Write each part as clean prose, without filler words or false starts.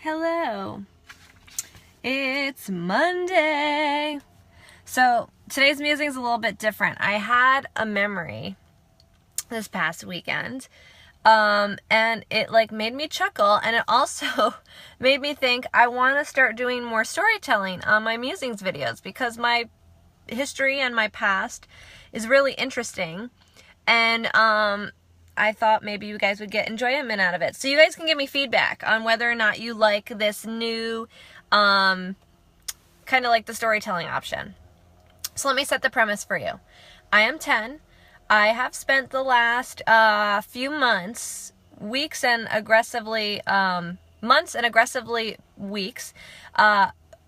Hello. It's Monday. So today's musing is a little bit different. I had a memory this past weekend, and it made me chuckle, and it also made me think I want to start doing more storytelling on my musings videos because my history and my past is really interesting, and I thought maybe you guys would get enjoyment out of it. So you guys can give me feedback on whether or not you like this new, kind of like the storytelling option. So let me set the premise for you. I am 10. I have spent the last few months, weeks,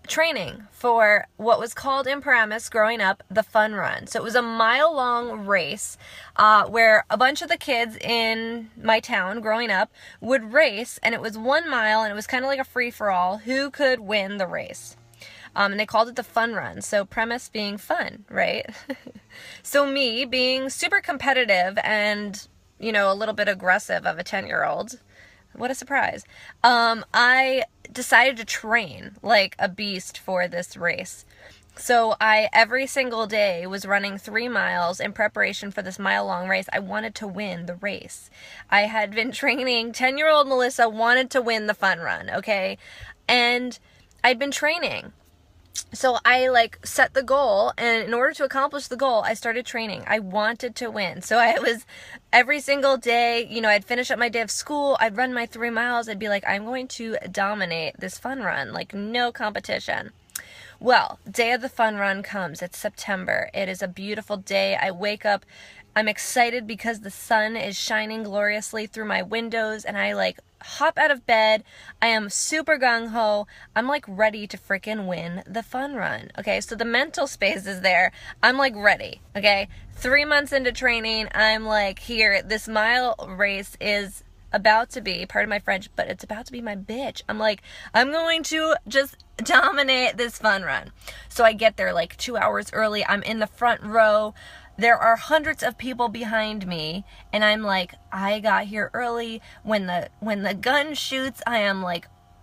training for what was called in Paramus growing up the fun run. So it was a mile-long race where a bunch of the kids in my town growing up would race, and it was 1 mile, and it was kind of like a free-for-all who could win the race. And they called it the fun run. So premise being fun, right? So me being super competitive and, a little bit aggressive of a 10-year-old, what a surprise. I decided to train like a beast for this race. So I, every single day, was running 3 miles in preparation for this mile-long race. I wanted to win the race. I had been training. 10-year-old Melissa wanted to win the fun run, okay? And I'd been training. So I set the goal, and in order to accomplish the goal, I started training. I wanted to win. So I was every single day, I'd finish up my day of school, I'd run my 3 miles, I'd be like, I'm going to dominate this fun run, no competition. Well, day of the fun run comes. It's September. It is a beautiful day. I wake up. I'm excited because the sun is shining gloriously through my windows, and I hop out of bed. I am super gung-ho. I'm ready to freaking win the fun run. Okay, so the mental space is there. I'm ready. Okay, 3 months into training, I'm here. This mile race is about to be, pardon my French, but it's about to be my bitch. I'm going to just dominate this fun run. So I get there 2 hours early. I'm in the front row. There are hundreds of people behind me, and I'm I got here early. When the gun shoots, I am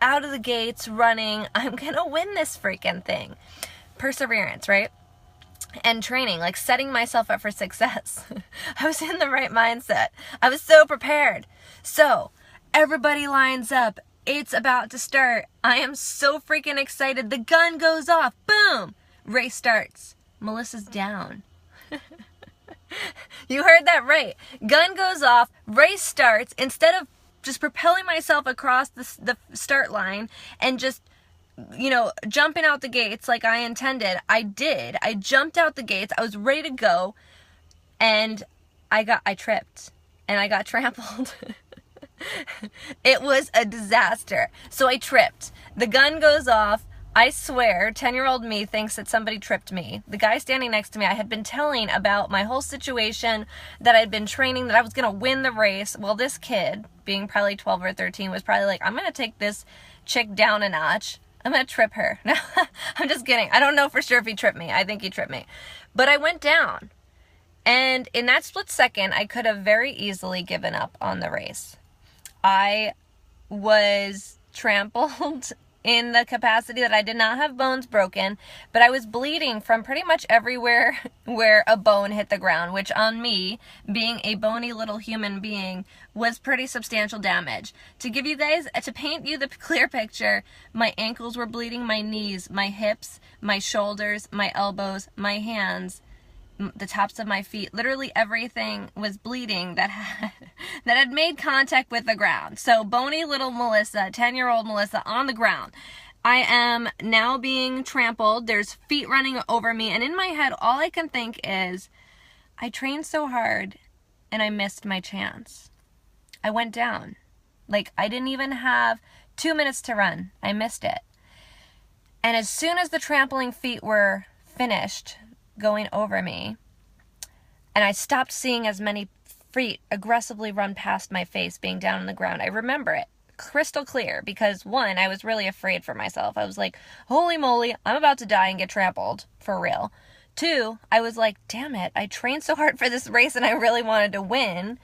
out of the gates running. I'm gonna win this freaking thing. Perseverance, right? And training, setting myself up for success. I was in the right mindset. I was so prepared. So everybody lines up. It's about to start. I am so freaking excited. The gun goes off. Boom! Race starts. Melissa's down. You heard that right. Gun goes off, race starts. Instead of just propelling myself across the start line and just, jumping out the gates like I intended, I did. I jumped out the gates. I was ready to go, and I tripped, and I got trampled. It was a disaster. So I tripped. The gun goes off. I swear, 10-year-old me thinks that somebody tripped me. The guy standing next to me, I had been telling about my whole situation, that I'd been training, that I was going to win the race. Well, this kid, being probably 12 or 13, was probably I'm going to take this chick down a notch. I'm going to trip her. No, I'm just kidding. I don't know for sure if he tripped me. I think he tripped me. But I went down. And in that split second, I could have very easily given up on the race. I was trampled in the capacity that I did not have bones broken, but I was bleeding from pretty much everywhere where a bone hit the ground, which on me, being a bony little human being, was pretty substantial damage. To paint you the clear picture, my ankles were bleeding, my knees, my hips, my shoulders, my elbows, my hands, the tops of my feet, literally everything was bleeding that had made contact with the ground. So bony little Melissa, 10-year-old Melissa, on the ground. I am now being trampled. There's feet running over me, and in my head, all I can think is, I trained so hard, and I missed my chance. I went down. I didn't even have 2 minutes to run. I missed it. And as soon as the trampling feet were finished going over me, and I stopped seeing as many feet aggressively run past my face being down on the ground. I remember it crystal clear because, one, I was really afraid for myself. I was holy moly, I'm about to die and get trampled for real. 2, I was damn it, I trained so hard for this race and I really wanted to win.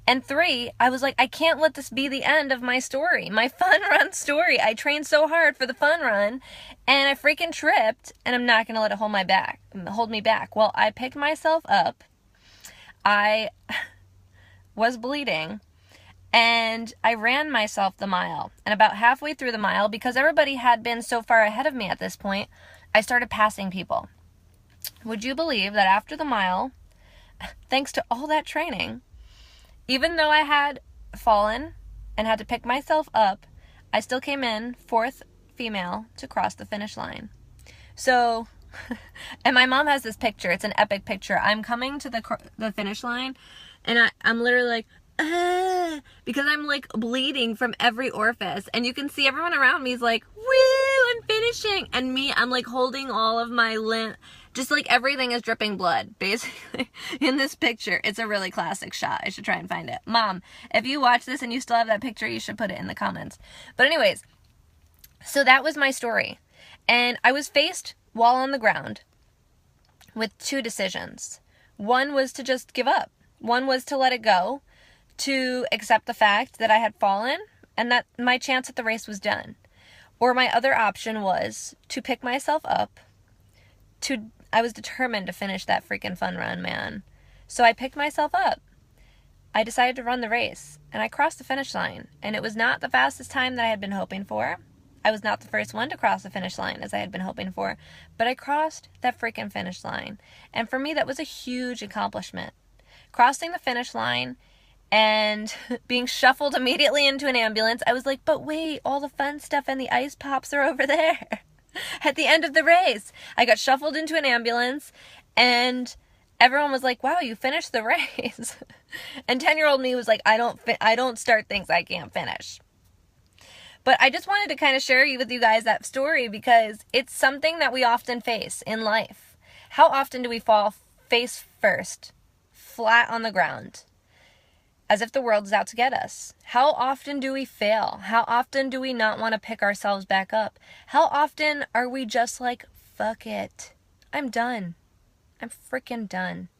And 3, I was like, I can't let this be the end of my story, my fun run story. I trained so hard for the fun run, and I freaking tripped, and I'm not going to let it hold me back. Well, I picked myself up. I was bleeding, and I ran myself the mile. And about halfway through the mile, because everybody had been so far ahead of me at this point, I started passing people. Would you believe that after the mile, thanks to all that training, even though I had fallen and had to pick myself up, I still came in 4th female to cross the finish line. So, and my mom has this picture. It's an epic picture. I'm coming to the finish line, and I'm literally like, because I'm like bleeding from every orifice, and you can see everyone around me is like, woo, I'm finishing, and me, I'm like holding all of my limb, just like everything is dripping blood, basically, in this picture. It's a really classic shot. I should try and find it. Mom, if you watch this and you still have that picture, you should put it in the comments. But anyways, so that was my story, and I was faced while on the ground with 2 decisions. One was to just give up. One was to let it go, to accept the fact that I had fallen and that my chance at the race was done. Or my other option was to pick myself up. I was determined to finish that freaking fun run, man. So I picked myself up. I decided to run the race, and I crossed the finish line. And it was not the fastest time that I had been hoping for. I was not the first one to cross the finish line as I had been hoping for, but I crossed that freaking finish line. And for me, that was a huge accomplishment. Crossing the finish line and being shuffled immediately into an ambulance, I was like, but wait, all the fun stuff and the ice pops are over there. At the end of the race, I got shuffled into an ambulance, and everyone was like, wow, you finished the race. And 10-year-old me was like, I don't start things I can't finish. But I just wanted to kind of share with you guys that story, because it's something that we often face in life. How often do we fall face first, flat on the ground, as if the world is out to get us? How often do we fail? How often do we not want to pick ourselves back up? How often are we just like, fuck it, I'm done. I'm freaking done.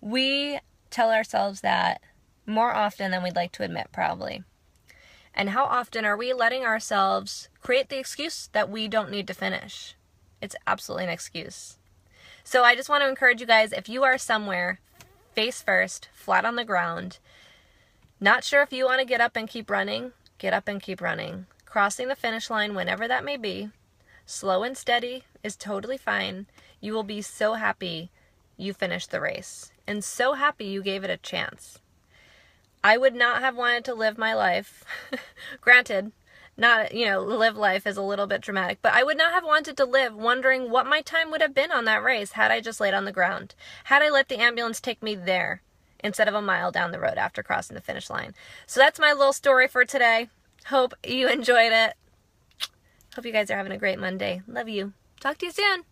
We tell ourselves that more often than we'd like to admit, probably. And how often are we letting ourselves create the excuse that we don't need to finish? It's absolutely an excuse. So I just want to encourage you guys, if you are somewhere face first, flat on the ground, not sure if you want to get up and keep running, get up and keep running. Crossing the finish line, whenever that may be, slow and steady is totally fine. You will be so happy you finished the race, and so happy you gave it a chance. I would not have wanted to live my life, granted, not, live life is a little bit dramatic, but I would not have wanted to live wondering what my time would have been on that race had I just laid on the ground, had I let the ambulance take me there instead of a mile down the road after crossing the finish line. So that's my little story for today. Hope you enjoyed it. Hope you guys are having a great Monday. Love you. Talk to you soon.